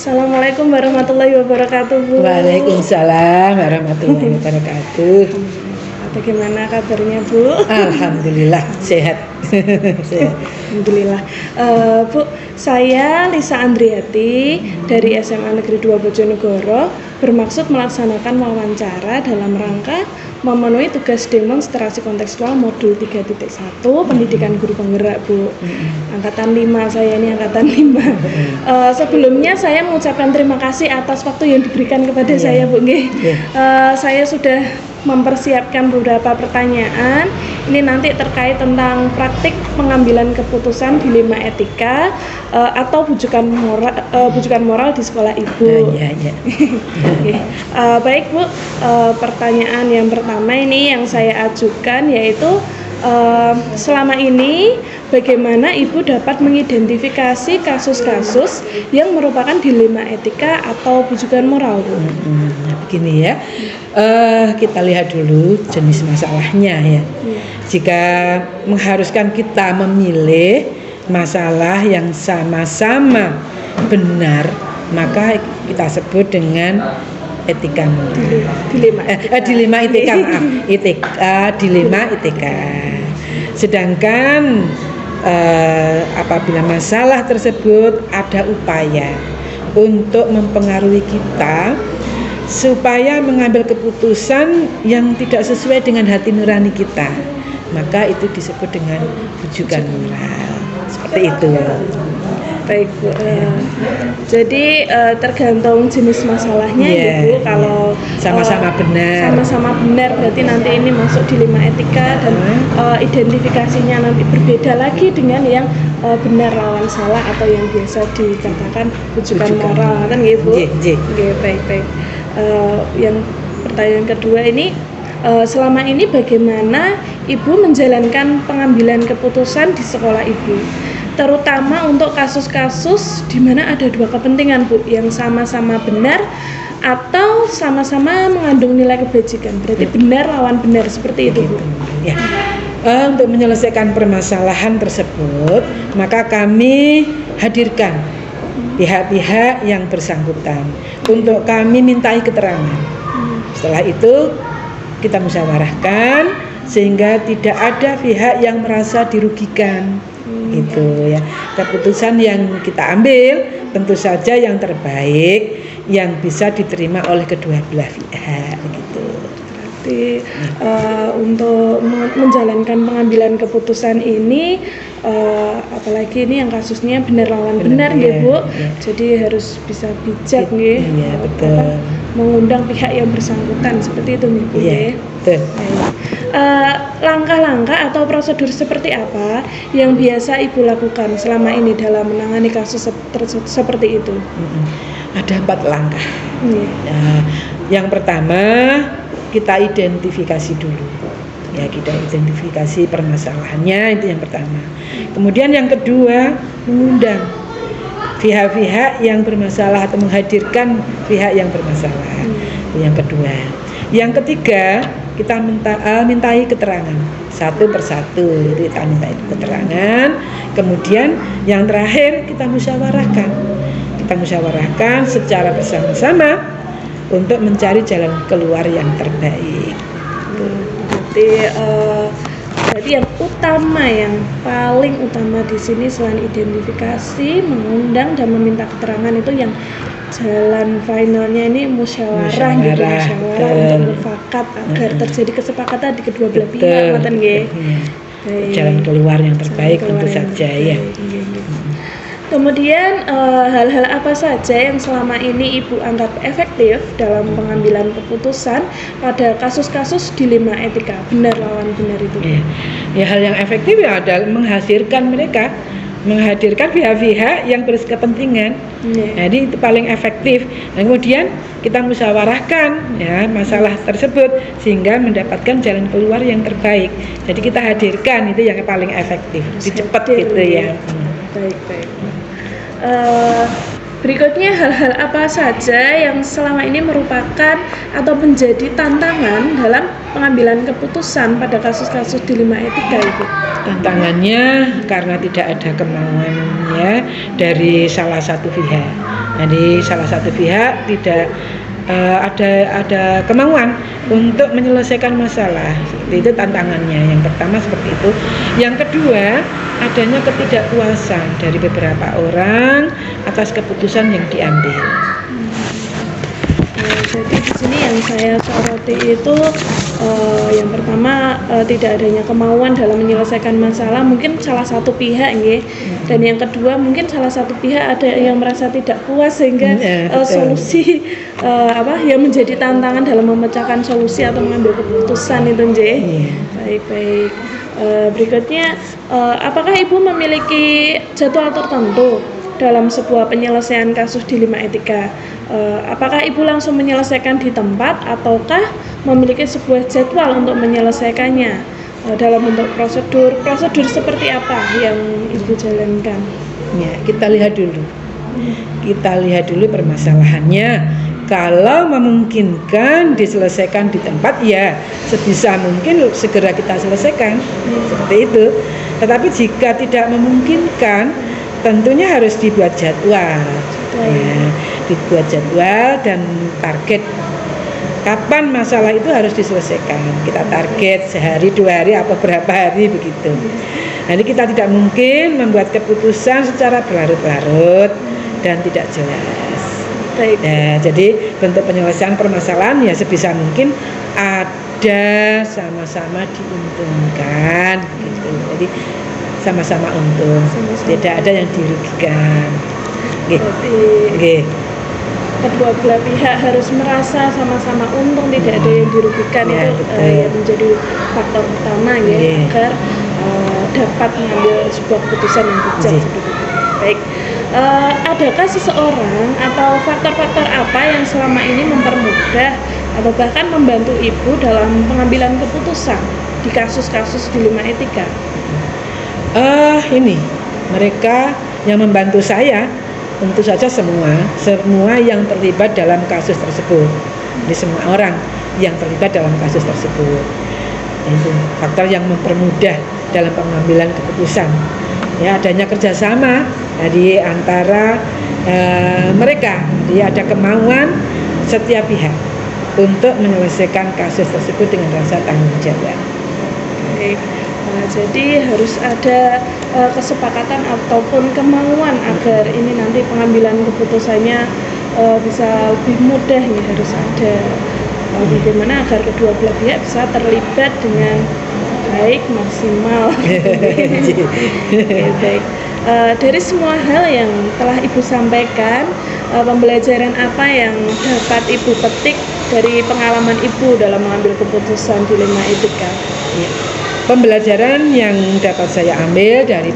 Assalamualaikum warahmatullahi wabarakatuh, Bu. Waalaikumsalam warahmatullahi wabarakatuh. Bagaimana kabarnya, Bu? Alhamdulillah sehat. Sehat. Alhamdulillah. Bu, saya Lisa Andriati dari SMA Negeri 2 Bojonegoro bermaksud melaksanakan wawancara dalam rangka memenuhi tugas demonstrasi kontekstual modul 3.1 pendidikan guru penggerak, Bu. Angkatan 5, saya ini angkatan 5. Sebelumnya saya mengucapkan terima kasih atas waktu yang diberikan kepada saya, Bu. Saya sudah mempersiapkan beberapa pertanyaan. Ini nanti terkait tentang praktik pengambilan keputusan dilema etika atau bujukan moral di sekolah Ibu. Baik, Bu. Pertanyaan yang pertama ini yang saya ajukan yaitu selama ini bagaimana Ibu dapat mengidentifikasi kasus-kasus yang merupakan dilema etika atau bujukan moral, Bu? Begini ya, kita lihat dulu jenis masalahnya ya. Jika mengharuskan kita memilih masalah yang sama-sama benar, maka kita sebut dengan etika moral. Dilema etika. Sedangkan apabila masalah tersebut ada upaya untuk mempengaruhi kita supaya mengambil keputusan yang tidak sesuai dengan hati nurani kita, maka itu disebut dengan bujukan moral. Seperti itu. Baik, Bu. Jadi tergantung jenis masalahnya ya, Bu. Kalau sama-sama benar berarti nanti ini masuk dilema etika dan identifikasinya nanti berbeda lagi dengan yang benar lawan salah atau yang biasa dikatakan bujukan moral, kan gitu, Bu? Baik. Yang pertanyaan kedua ini, selama ini bagaimana Ibu menjalankan pengambilan keputusan di sekolah Ibu, terutama untuk kasus-kasus di mana ada dua kepentingan, Bu, yang sama-sama benar atau sama-sama mengandung nilai kebajikan, berarti benar lawan benar, seperti itu, Bu. Ya. Untuk menyelesaikan permasalahan tersebut, maka kami hadirkan pihak-pihak yang bersangkutan untuk kami mintai keterangan. Setelah itu kita musyawarahkan sehingga tidak ada pihak yang merasa dirugikan. Gitu ya. Keputusan yang kita ambil tentu saja yang terbaik yang bisa diterima oleh kedua belah pihak gitu. Berarti untuk menjalankan pengambilan keputusan ini apalagi ini yang kasusnya benar lawan benar ya, Bu. Jadi harus bisa bijak nggih. Iya, betul. Mengundang pihak yang bersangkutan seperti itu nih, Bu. Betul. Langkah-langkah atau prosedur seperti apa yang biasa Ibu lakukan selama ini dalam menangani kasus seperti itu? Ada 4 langkah. Yang pertama kita identifikasi dulu. Ya, kita identifikasi permasalahannya, itu yang pertama. Kemudian yang kedua, mengundang pihak-pihak yang bermasalah atau menghadirkan pihak yang bermasalah. Yang kedua. Yang ketiga, kita mintai keterangan satu persatu, itu kita mintai keterangan. Kemudian yang terakhir kita musyawarahkan secara bersama-sama untuk mencari jalan keluar yang terbaik. Berarti yang paling utama di sini selain identifikasi, mengundang dan meminta keterangan, itu yang jalan finalnya ini musyawarah untuk mufakat agar terjadi kesepakatan di kedua belah pihak, ngoten nggih. Jalan keluar yang terbaik tentu saja ya. Kemudian hal-hal apa saja yang selama ini Ibu anggap efektif dalam pengambilan keputusan pada kasus-kasus dilema etika benar lawan benar itu? Ya, hal yang efektif ya adalah menghadirkan pihak-pihak yang berkepentingan. Jadi itu paling efektif. Dan kemudian kita musyawarahkan ya masalah tersebut sehingga mendapatkan jalan keluar yang terbaik. Jadi kita hadirkan, itu yang paling efektif. Cepat gitu ya. Baik. Berikutnya, hal-hal apa saja yang selama ini merupakan atau menjadi tantangan dalam pengambilan keputusan pada kasus-kasus dilema etika, Ibu? Tantangannya karena tidak ada kemauannya dari salah satu pihak. Jadi salah satu pihak tidak ada kemauan untuk menyelesaikan masalah. Seperti itu tantangannya. Yang pertama seperti itu. Yang kedua, adanya ketidakpuasan dari beberapa orang atas keputusan yang diambil. Jadi di sini yang saya soroti itu yang pertama tidak adanya kemauan dalam menyelesaikan masalah, mungkin salah satu pihak nggih. Dan yang kedua mungkin salah satu pihak ada yang merasa tidak puas sehingga solusi yang menjadi tantangan dalam memecahkan solusi atau mengambil keputusan itu nggih. Baik. Berikutnya apakah Ibu memiliki jadwal tertentu dalam sebuah penyelesaian kasus dilema etika? Apakah Ibu langsung menyelesaikan di tempat ataukah memiliki sebuah jadwal untuk menyelesaikannya dalam bentuk prosedur seperti apa yang Ibu jalankan? Ya, kita lihat dulu permasalahannya. Kalau memungkinkan diselesaikan di tempat, ya sebisa mungkin segera kita selesaikan, seperti itu. Tetapi jika tidak memungkinkan, tentunya harus dibuat jadwal, dibuat jadwal dan target kapan masalah itu harus diselesaikan. Kita target sehari, 2 hari, atau berapa hari begitu. Nanti kita tidak mungkin membuat keputusan secara berlarut-larut dan tidak jelas. Nah, jadi bentuk penyelesaian permasalahan ya sebisa mungkin ada sama-sama diuntungkan, gitu. Jadi sama-sama untung, tidak ada yang dirugikan. Kedua belah pihak harus merasa sama-sama untung, tidak ada yang dirugikan. Ya, itu yang menjadi faktor utama ya, agar dapat mengambil sebuah keputusan yang bijak. Baik, adakah seseorang atau faktor-faktor apa yang selama ini mempermudah atau bahkan membantu Ibu dalam pengambilan keputusan di kasus-kasus dilema etika? Ini mereka yang membantu saya, tentu saja semua yang terlibat dalam kasus tersebut. Jadi semua orang yang terlibat dalam kasus tersebut. Itu faktor yang mempermudah dalam pengambilan keputusan. Ya, adanya kerjasama dari antara mereka. Jadi ada kemauan setiap pihak untuk menyelesaikan kasus tersebut dengan rasa tanggung jawab. Baik. Jadi harus ada kesepakatan ataupun kemauan agar ini nanti pengambilan keputusannya bisa lebih mudah ya, harus ada bagaimana agar kedua belah pihak bisa terlibat dengan baik, maksimal. Baik. Dari semua hal yang telah Ibu sampaikan, pembelajaran apa yang dapat Ibu petik dari pengalaman Ibu dalam mengambil keputusan dilema etika? Pembelajaran yang dapat saya ambil dari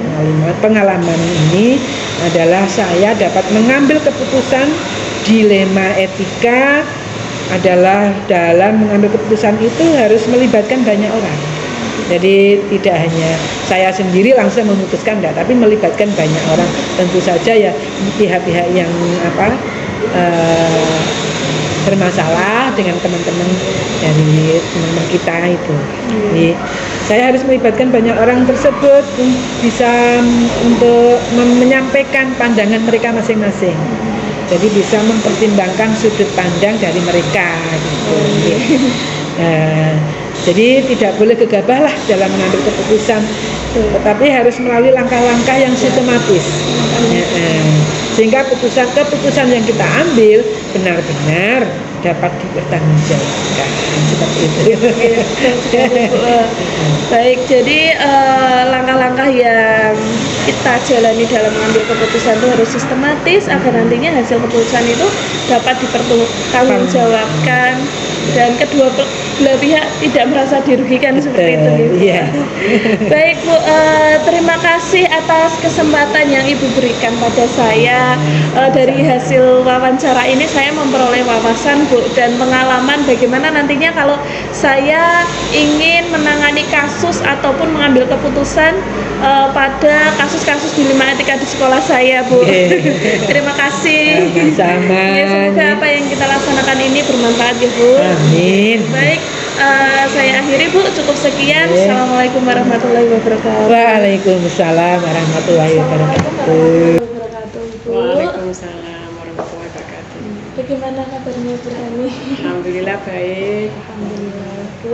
pengalaman ini adalah saya dapat mengambil keputusan dilema etika adalah dalam mengambil keputusan itu harus melibatkan banyak orang. Jadi tidak hanya saya sendiri langsung memutuskan, tapi melibatkan banyak orang. Tentu saja ya pihak-pihak yang bermasalah dengan teman-teman dari teman-teman kita itu. Jadi saya harus melibatkan banyak orang tersebut bisa untuk menyampaikan pandangan mereka masing-masing. Jadi bisa mempertimbangkan sudut pandang dari mereka gitu. Jadi tidak boleh gegabah lah dalam mengambil keputusan, tetapi harus melalui langkah-langkah yang sistematis. Sehingga keputusan yang kita ambil benar-benar dapat dipertanggungjawabkan, seperti itu. Baik, jadi langkah-langkah yang kita jalani dalam mengambil keputusan itu harus sistematis agar nantinya hasil keputusan itu dapat dipertanggungjawabkan dan kedua belah pihak tidak merasa dirugikan, seperti itu. Baik Bu, terima kasih atas kesempatan yang Ibu berikan pada saya. Dari hasil wawancara ini saya memperoleh wawasan Bu dan pengalaman bagaimana nantinya kalau saya ingin menangani kasus ataupun mengambil keputusan pada kasus-kasus dilema etika di sekolah saya Bu. Terima kasih. Sama-sama. Semoga apa yang kita laksanakan ini bermanfaat ya Bu. Amin. Baik, saya akhiri Bu, cukup sekian. Assalamualaikum warahmatullahi wabarakatuh. Waalaikumsalam warahmatullahi wabarakatuh. Waalaikumsalam warahmatullahi wabarakatuh. Waalaikumsalam warahmatullahi wabarakatuh. Bagaimana kabarnya Bu Hani? Alhamdulillah baik. Alhamdulillah Bu.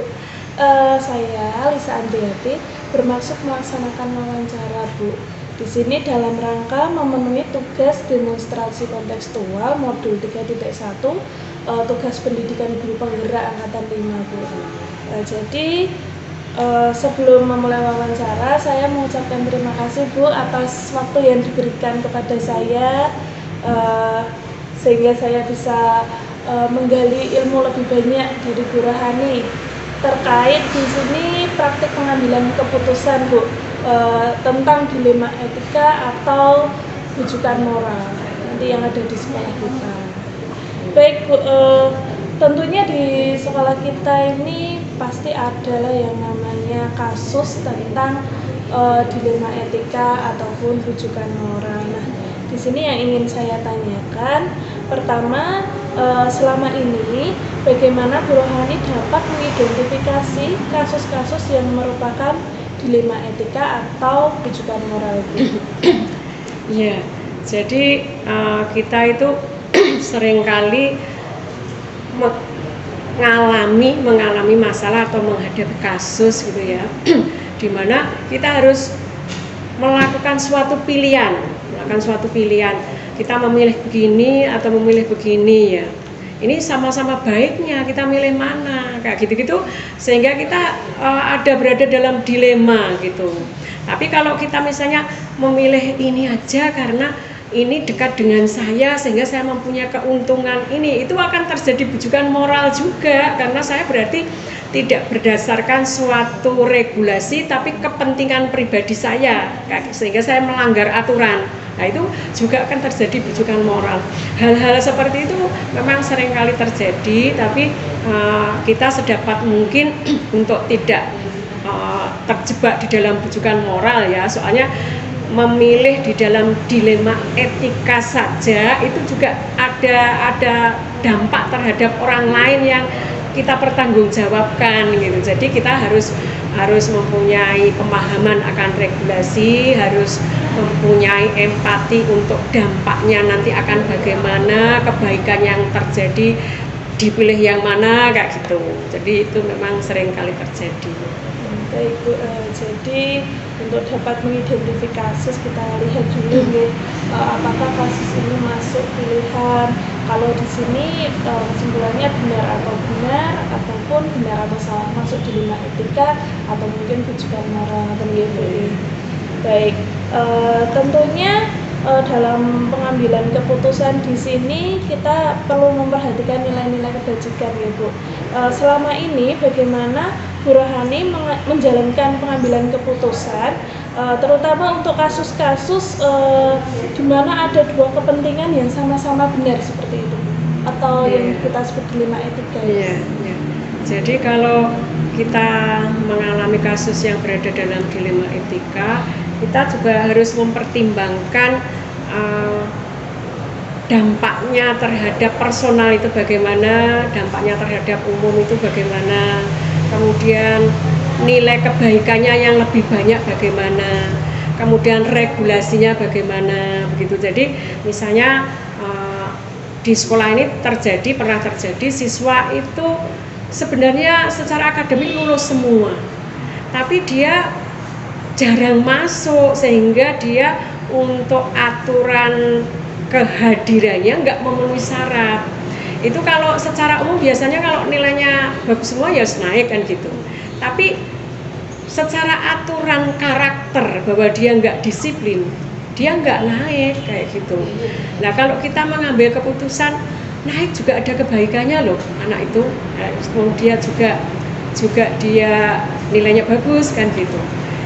Saya Lisa Andriati bermaksud melaksanakan wawancara Bu. Di sini dalam rangka memenuhi tugas demonstrasi kontekstual modul 3.1 tugas pendidikan guru penggerak angkatan 5 Bu. Jadi sebelum memulai wawancara, saya mengucapkan terima kasih Bu atas waktu yang diberikan kepada saya sehingga saya bisa menggali ilmu lebih banyak dari Bu Rohani terkait di sini praktik pengambilan keputusan Bu tentang dilema etika atau rujukan moral nanti yang ada di sekolah kita. Baik Bu, tentunya di sekolah kita ini pasti adalah yang namanya kasus tentang dilema etika ataupun rujukan moral. Nah, di sini yang ingin saya tanyakan, pertama, selama ini bagaimana Bu Rohani dapat mengidentifikasi kasus-kasus yang merupakan dilema etika atau rujukan moral itu? Ya, jadi kita itu seringkali mengalami masalah atau menghadapi kasus gitu ya, dimana kita harus melakukan suatu pilihan, kita memilih begini atau memilih begini ya. Ini sama-sama baiknya kita milih mana, kayak gitu-gitu, sehingga kita berada dalam dilema gitu. Tapi kalau kita misalnya memilih ini aja karena ini dekat dengan saya sehingga saya mempunyai keuntungan ini, itu akan terjadi bujukan moral juga, karena saya berarti tidak berdasarkan suatu regulasi tapi kepentingan pribadi saya, sehingga saya melanggar aturan. Nah, itu juga akan terjadi bujukan moral. Hal-hal seperti itu memang seringkali terjadi, tapi kita sedapat mungkin untuk tidak terjebak di dalam bujukan moral ya, soalnya memilih di dalam dilema etika saja itu juga ada dampak terhadap orang lain yang kita pertanggungjawabkan gitu. Jadi kita harus mempunyai pemahaman akan regulasi, harus mempunyai empati untuk dampaknya nanti akan bagaimana, kebaikan yang terjadi dipilih yang mana kayak gitu. Jadi itu memang sering kali terjadi. Baik Bu, jadi untuk dapat mengidentifikasi kita lihat dulu nih apakah kasus ini masuk pilihan. Kalau di sini kesimpulannya benar ataupun benar atau salah masuk dilema etika atau mungkin rujukan moral begitu. Baik, tentunya dalam pengambilan keputusan di sini kita perlu memperhatikan nilai-nilai kebajikan ya Bu. Selama ini bagaimana Bu Rohani menjalankan pengambilan keputusan, terutama untuk kasus-kasus di mana ada dua kepentingan yang sama-sama benar seperti itu, atau yang kita sebut dilema etika. Iya. Jadi kalau kita mengalami kasus yang berada dalam dilema etika, kita juga harus mempertimbangkan dampaknya terhadap personal itu bagaimana, dampaknya terhadap umum itu bagaimana, kemudian nilai kebaikannya yang lebih banyak bagaimana, kemudian regulasinya bagaimana begitu. Jadi misalnya di sekolah ini pernah terjadi siswa itu sebenarnya secara akademik lulus semua, tapi dia jarang masuk sehingga dia untuk aturan kehadirannya nggak memenuhi syarat. Itu kalau secara umum biasanya kalau nilainya bagus semua ya harus naik kan gitu. Tapi secara aturan karakter bahwa dia nggak disiplin, dia nggak naik kayak gitu. Nah kalau kita mengambil keputusan naik juga ada kebaikannya loh anak itu, dia juga dia nilainya bagus kan gitu.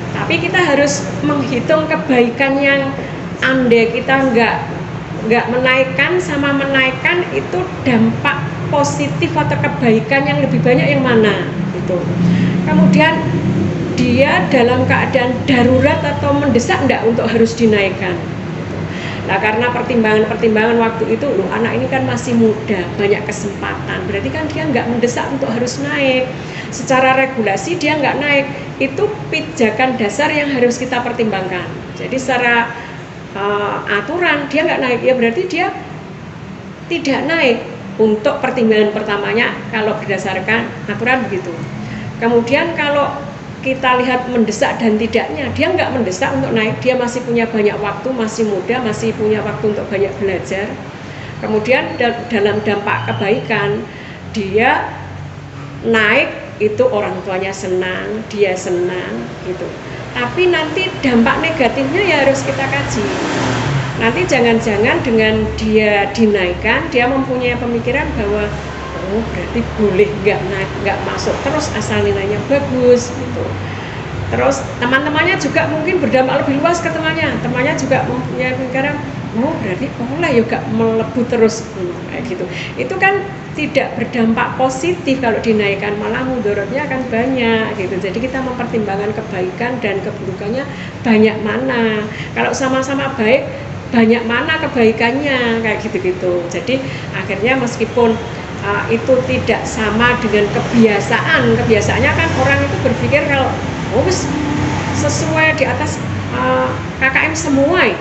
Tapi kita harus menghitung kebaikan yang andai kita nggak menaikkan sama menaikkan itu dampak positif atau kebaikan yang lebih banyak yang mana gitu. Kemudian dia dalam keadaan darurat atau mendesak enggak untuk harus dinaikkan. Nah karena pertimbangan waktu itu loh anak ini kan masih muda, banyak kesempatan, berarti kan dia nggak mendesak untuk harus naik. Secara regulasi dia nggak naik, itu pijakan dasar yang harus kita pertimbangkan. Jadi secara aturan dia nggak naik, ya berarti dia tidak naik untuk pertimbangan pertamanya kalau berdasarkan aturan begitu. Kemudian kalau kita lihat mendesak dan tidaknya, dia nggak mendesak untuk naik, dia masih punya banyak waktu, masih muda, masih punya waktu untuk banyak belajar. Kemudian dalam dampak kebaikan, dia naik itu orang tuanya senang, dia senang gitu. Tapi nanti dampak negatifnya ya harus kita kaji. Nanti jangan-jangan dengan dia dinaikkan, dia mempunyai pemikiran bahwa oh berarti boleh nggak naik, nggak masuk terus asal nilainya bagus gitu. Terus teman-temannya juga mungkin berdampak lebih luas ke temannya juga mempunyai pemikiran oh berarti boleh ya nggak melebu terus kayak gitu. Itu kan tidak berdampak positif kalau dinaikkan, malah mudorotnya akan banyak gitu. Jadi kita mempertimbangkan kebaikan dan keburukannya banyak mana. Kalau sama-sama baik, banyak mana kebaikannya kayak gitu-gitu. Jadi akhirnya meskipun itu tidak sama dengan kebiasaannya kan orang itu berpikir kalau sesuai di atas KKM semua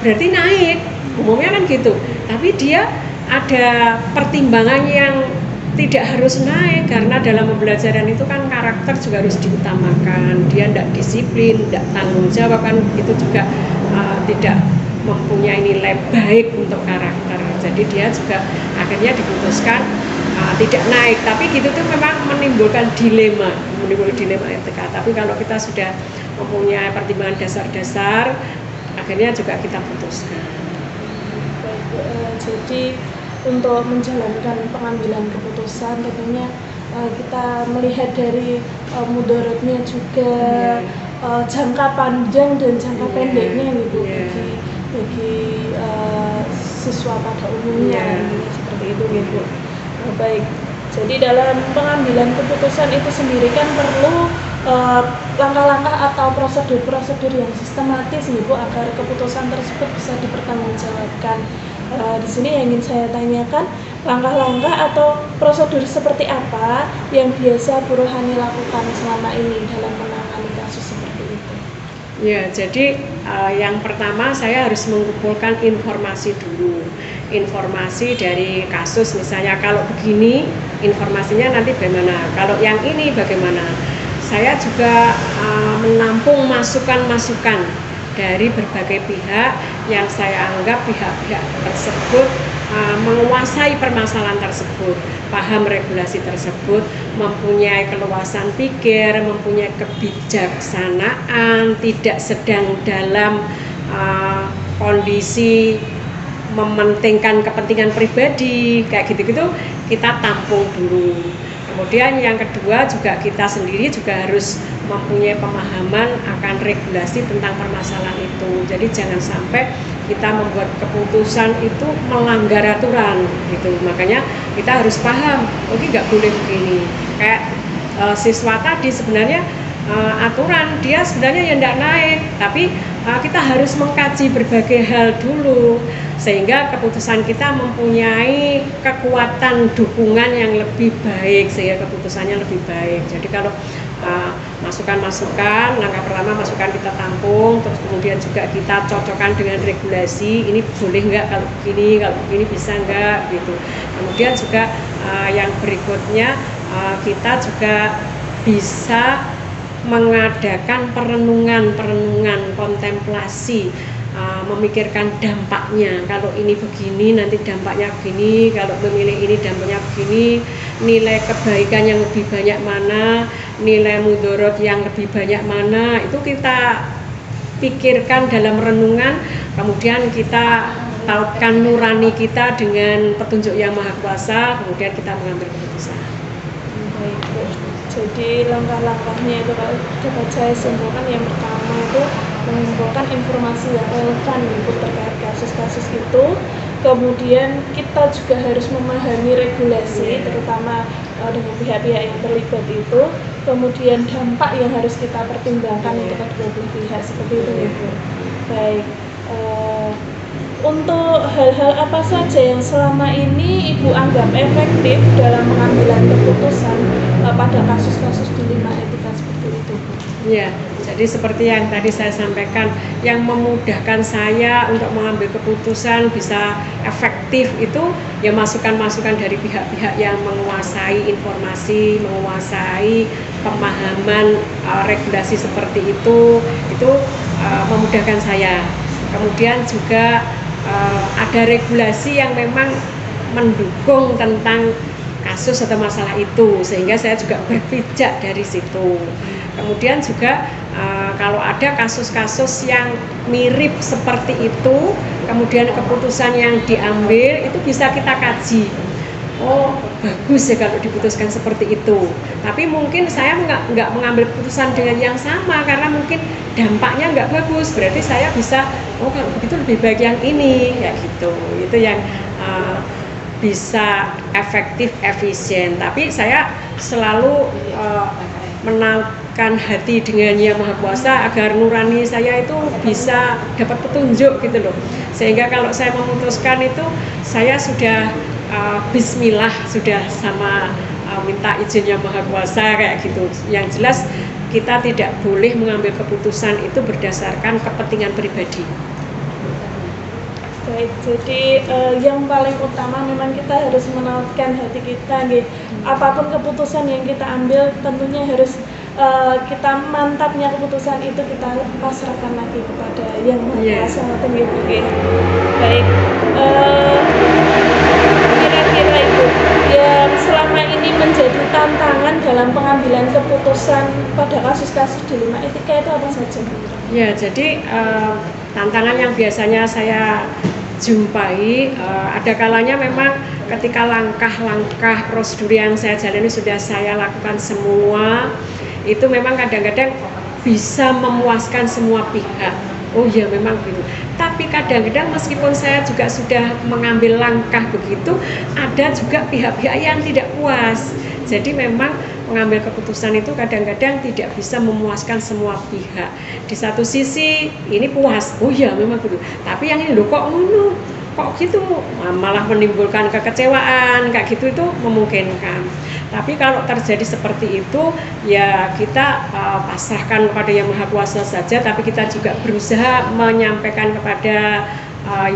berarti naik, umumnya kan gitu. Tapi dia ada pertimbangan yang tidak harus naik karena dalam pembelajaran itu kan karakter juga harus diutamakan. Dia tidak disiplin, tidak tanggung jawab kan itu juga tidak mempunyai nilai baik untuk karakter. Jadi dia juga akhirnya diputuskan tidak naik. Tapi gitu tuh memang menimbulkan dilema etika. Tapi kalau kita sudah mempunyai pertimbangan dasar-dasar, akhirnya juga kita putuskan. Jadi untuk menjalankan pengambilan keputusan tentunya kita melihat dari mudorotnya juga, jangka panjang dan jangka pendeknya gitu bagi siswa pada umumnya seperti itu gitu. Baik, jadi dalam pengambilan keputusan itu sendiri kan perlu langkah-langkah atau prosedur-prosedur yang sistematis gitu agar keputusan tersebut bisa dipertanggungjawabkan. Di sini yang ingin saya tanyakan, langkah-langkah atau prosedur seperti apa yang biasa Bu Rohani lakukan selama ini dalam menangani kasus seperti itu? Ya, jadi yang pertama saya harus mengumpulkan informasi dulu. Informasi dari kasus, misalnya kalau begini informasinya nanti bagaimana, kalau yang ini bagaimana. Saya juga menampung masukan-masukan dari berbagai pihak yang saya anggap pihak-pihak tersebut menguasai permasalahan tersebut, paham regulasi tersebut, mempunyai keluasan pikir, mempunyai kebijaksanaan, tidak sedang dalam kondisi mementingkan kepentingan pribadi, kayak gitu-gitu kita tampung dulu. Kemudian yang kedua juga kita sendiri juga harus mempunyai pemahaman akan regulasi tentang permasalahan itu. Jadi jangan sampai kita membuat keputusan itu melanggar aturan gitu. Makanya kita harus paham, oke nggak boleh begini. Kayak siswa tadi sebenarnya aturan dia sebenarnya ya tidak naik, tapi kita harus mengkaji berbagai hal dulu sehingga keputusan kita mempunyai kekuatan dukungan yang lebih baik sehingga keputusannya lebih baik. Jadi kalau masukan-masukan, langkah pertama masukan kita tampung, terus kemudian juga kita cocokkan dengan regulasi, ini boleh nggak kalau begini bisa nggak gitu. Kemudian juga yang berikutnya kita juga bisa mengadakan perenungan kontemplasi, memikirkan dampaknya. Kalau ini begini nanti dampaknya begini, kalau memilih ini dampaknya begini, nilai kebaikan yang lebih banyak mana, nilai mudorot yang lebih banyak mana, itu kita pikirkan dalam renungan. Kemudian kita tautkan nurani kita dengan petunjuk yang maha kuasa, kemudian kita mengambil keputusan. Baik, jadi langkah-langkahnya itu kalau dapat saya simpulkan, yang pertama itu mengumpulkan informasi yang relevan terkait kasus-kasus itu. Kemudian kita juga harus memahami regulasi, terutama dengan pihak-pihak yang terlibat itu. Kemudian dampak yang harus kita pertimbangkan untuk kedua belah pihak, seperti itu ya Bu. Baik, untuk hal-hal apa saja yang selama ini Ibu anggap efektif dalam pengambilan keputusan pada kasus-kasus kasus dilema etika seperti itu, Bu? Ya, jadi seperti yang tadi saya sampaikan, yang memudahkan saya untuk mengambil keputusan bisa efektif itu ya masukan-masukan dari pihak-pihak yang menguasai informasi, menguasai pemahaman regulasi seperti itu memudahkan saya. Kemudian juga ada regulasi yang memang mendukung tentang kasus atau masalah itu, sehingga saya juga berpijak dari situ. Kemudian juga kalau ada kasus-kasus yang mirip seperti itu, kemudian keputusan yang diambil itu bisa kita kaji. Oh, bagus ya kalau diputuskan seperti itu. Tapi mungkin saya nggak mengambil keputusan dengan yang sama karena mungkin dampaknya nggak bagus. Berarti saya bisa, oh kalau begitu lebih baik yang ini, ya gitu. Itu yang bisa efektif, efisien. Tapi saya selalu menaikkan hati dengan Yang Maha Kuasa agar nurani saya itu bisa dapat petunjuk gitu loh. Sehingga kalau saya memutuskan itu saya sudah bismillah, sudah sama minta izin Yang Maha Kuasa kayak gitu. Yang jelas kita tidak boleh mengambil keputusan itu berdasarkan kepentingan pribadi. Baik, jadi yang paling utama memang kita harus menaatkan hati kita, gitu. Apapun keputusan yang kita ambil tentunya harus kita mantapnya keputusan itu kita pasrahkan lagi kepada Yang Maha Kuasa. Baik, kira-kira Ibu yang selama ini menjadi tantangan dalam pengambilan keputusan pada kasus-kasus dilema etika itu apa saja? Ya, jadi tantangan yang biasanya saya jumpai ada kalanya memang ketika langkah-langkah prosedur yang saya jalani sudah saya lakukan semua, itu memang kadang-kadang bisa memuaskan semua pihak. Oh ya memang begitu. Tapi kadang-kadang meskipun saya juga sudah mengambil langkah begitu, ada juga pihak-pihak yang tidak puas. Jadi memang mengambil keputusan itu kadang-kadang tidak bisa memuaskan semua pihak. Di satu sisi ini puas, oh ya memang begitu. Tapi yang ini loh kok ngono, kok gitu, malah menimbulkan kekecewaan, kayak gitu itu memungkinkan. Tapi kalau terjadi seperti itu, ya kita pasrahkan kepada Yang Maha Kuasa saja. Tapi kita juga berusaha menyampaikan kepada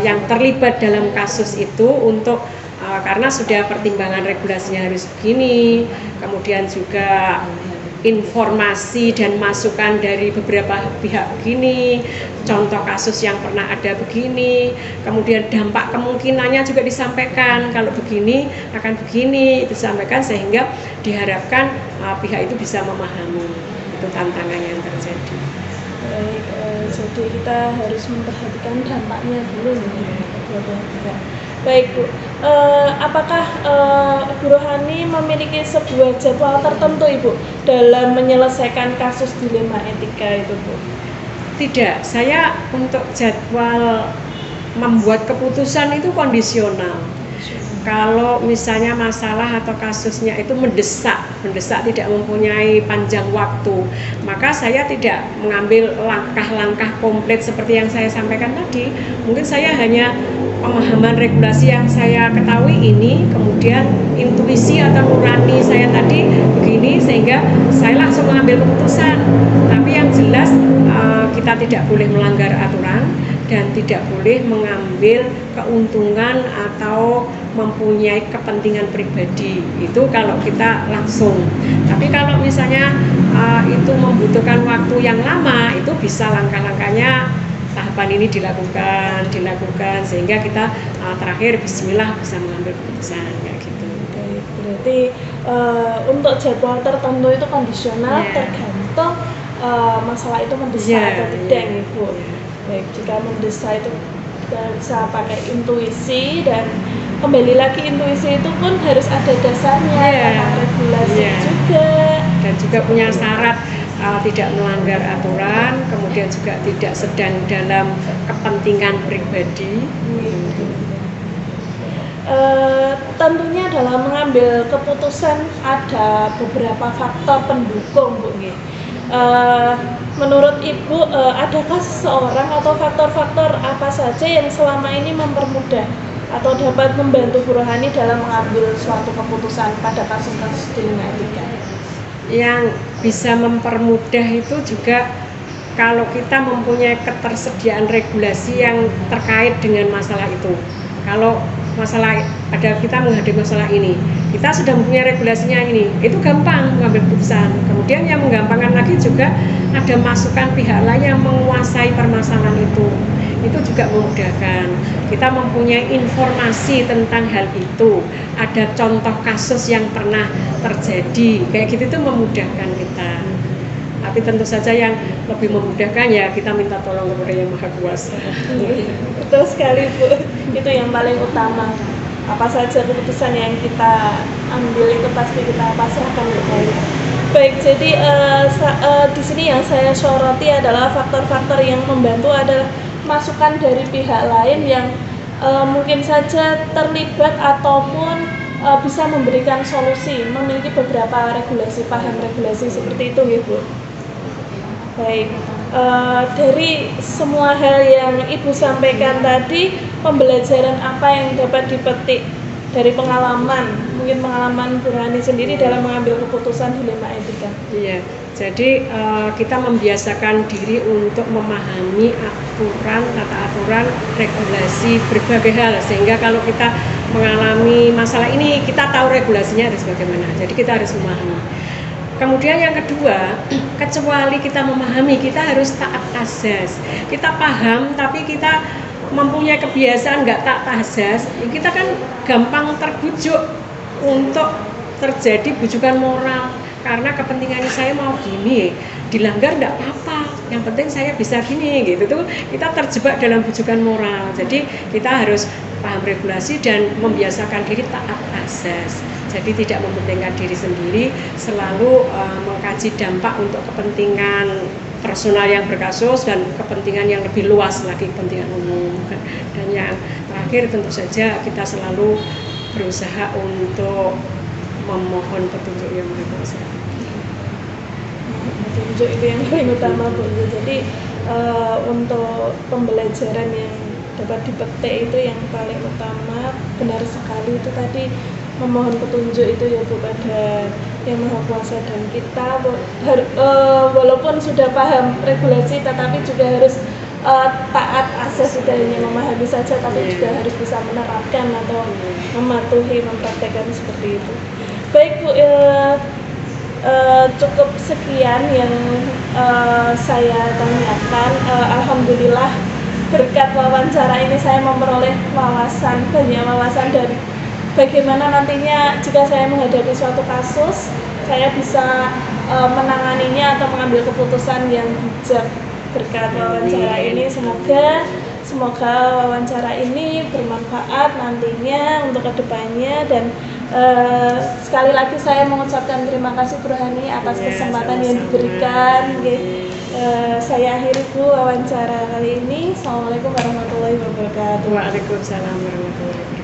yang terlibat dalam kasus itu untuk karena sudah pertimbangan regulasinya harus begini, kemudian juga informasi dan masukan dari beberapa pihak begini, contoh kasus yang pernah ada begini, kemudian dampak kemungkinannya juga disampaikan, kalau begini akan begini, itu disampaikan sehingga diharapkan pihak itu bisa memahami itu tantangan yang terjadi. Baik, jadi kita harus memperhatikan dampaknya dulu ya. Baik Bu, apakah Ibu Rohani memiliki sebuah jadwal tertentu Ibu dalam menyelesaikan kasus dilema etika itu Bu? Tidak, saya untuk jadwal membuat keputusan itu kondisional. Kalau misalnya masalah atau kasusnya itu mendesak tidak mempunyai panjang waktu, maka saya tidak mengambil langkah-langkah komplit seperti yang saya sampaikan tadi. Mungkin saya hanya pemahaman regulasi yang saya ketahui ini, kemudian intuisi atau nurani saya tadi begini, sehingga saya langsung mengambil keputusan. Tapi yang jelas kita tidak boleh melanggar aturan dan tidak boleh mengambil keuntungan atau mempunyai kepentingan pribadi. Itu kalau kita langsung. Tapi kalau misalnya itu membutuhkan waktu yang lama, itu bisa langkah-langkahnya tahapan ini dilakukan sehingga kita terakhir bismillah bisa mengambil keputusan kayak gitu. Berarti untuk jadwal tertentu itu kondisional, tergantung masalah itu mendesak atau tidak Ibu. Baik, jika mendesak itu kita bisa pakai intuisi, dan kembali lagi intuisi itu pun harus ada dasarnya, tentang regulasi juga, dan juga punya syarat tidak melanggar aturan, kemudian juga tidak sedang dalam kepentingan pribadi. Tentunya dalam mengambil keputusan ada beberapa faktor pendukung Bu. Menurut Ibu, adakah seseorang atau faktor-faktor apa saja yang selama ini mempermudah atau dapat membantu Bu Rohani dalam mengambil suatu keputusan pada kasus-kasus dilema etika? yang bisa mempermudah itu juga kalau kita mempunyai ketersediaan regulasi yang terkait dengan masalah itu. Kalau masalah kita menghadapi masalah ini, kita sudah mempunyai regulasinya ini, itu gampang mengambil keputusan. Kemudian yang menggampangkan lagi juga ada masukan pihak lain yang menguasai permasalahan itu juga memudahkan. Kita mempunyai informasi tentang hal itu, ada contoh kasus yang pernah terjadi, kayak gitu itu memudahkan kita. Tapi tentu saja yang lebih memudahkan ya kita minta tolong kepada Yang Maha Kuasa. Betul sekali Bu, itu yang paling utama. Apa saja keputusan yang kita ambil itu pasti kita pasrahkan kepada. Baik, jadi di sini yang saya soroti adalah faktor-faktor yang membantu adalah masukan dari pihak lain yang mungkin saja terlibat ataupun bisa memberikan solusi, memiliki beberapa regulasi, paham regulasi seperti itu ya Bu. Baik, dari semua hal yang Ibu sampaikan tadi, pembelajaran apa yang dapat dipetik dari pengalaman, mungkin pengalaman Bu Rohani sendiri dalam mengambil keputusan dilema etika? Iya, jadi kita membiasakan diri untuk memahami aturan, tata aturan, regulasi berbagai hal, sehingga kalau kita mengalami masalah ini, kita tahu regulasinya harus bagaimana, jadi kita harus memahami. Kemudian yang kedua, kecuali kita memahami, kita harus taat azas. Kita paham, tapi kita mempunyai kebiasaan nggak taat azas, kita kan gampang terbujuk untuk terjadi bujukan moral. Karena kepentingannya saya mau gini, dilanggar nggak apa-apa, yang penting saya bisa gini, gitu tuh kita terjebak dalam bujukan moral. Jadi kita harus paham regulasi dan membiasakan diri taat azas. Jadi tidak mementingkan diri sendiri, selalu mengkaji dampak untuk kepentingan personal yang berkasus dan kepentingan yang lebih luas lagi, kepentingan umum. Dan yang terakhir tentu saja kita selalu berusaha untuk memohon petunjuk Yang Maha Kuasa. Petunjuk itu yang paling utama Bu. Jadi untuk pembelajaran yang dapat dipetik itu yang paling utama, benar sekali itu tadi, memohon petunjuk itu ya Bu pada Yang Maha Kuasa, dan kita walaupun sudah paham regulasi tetapi juga harus taat asas, tidak hanya memahami saja tapi juga harus bisa menerapkan atau mematuhi, mempraktekkan seperti itu. Baik Bu, cukup sekian yang saya tanyakan. Alhamdulillah berkat wawancara ini saya memperoleh banyak wawasan dari bagaimana nantinya jika saya menghadapi suatu kasus, saya bisa menanganinya atau mengambil keputusan yang bijak. Berkat wawancara ini, semoga wawancara ini bermanfaat nantinya untuk kedepannya. Dan sekali lagi saya mengucapkan terima kasih Bu Rohani atas kesempatan yang diberikan. Saya akhiri Bu wawancara kali ini. Assalamualaikum warahmatullahi wabarakatuh. Waalaikumsalam warahmatullahi wabarakatuh.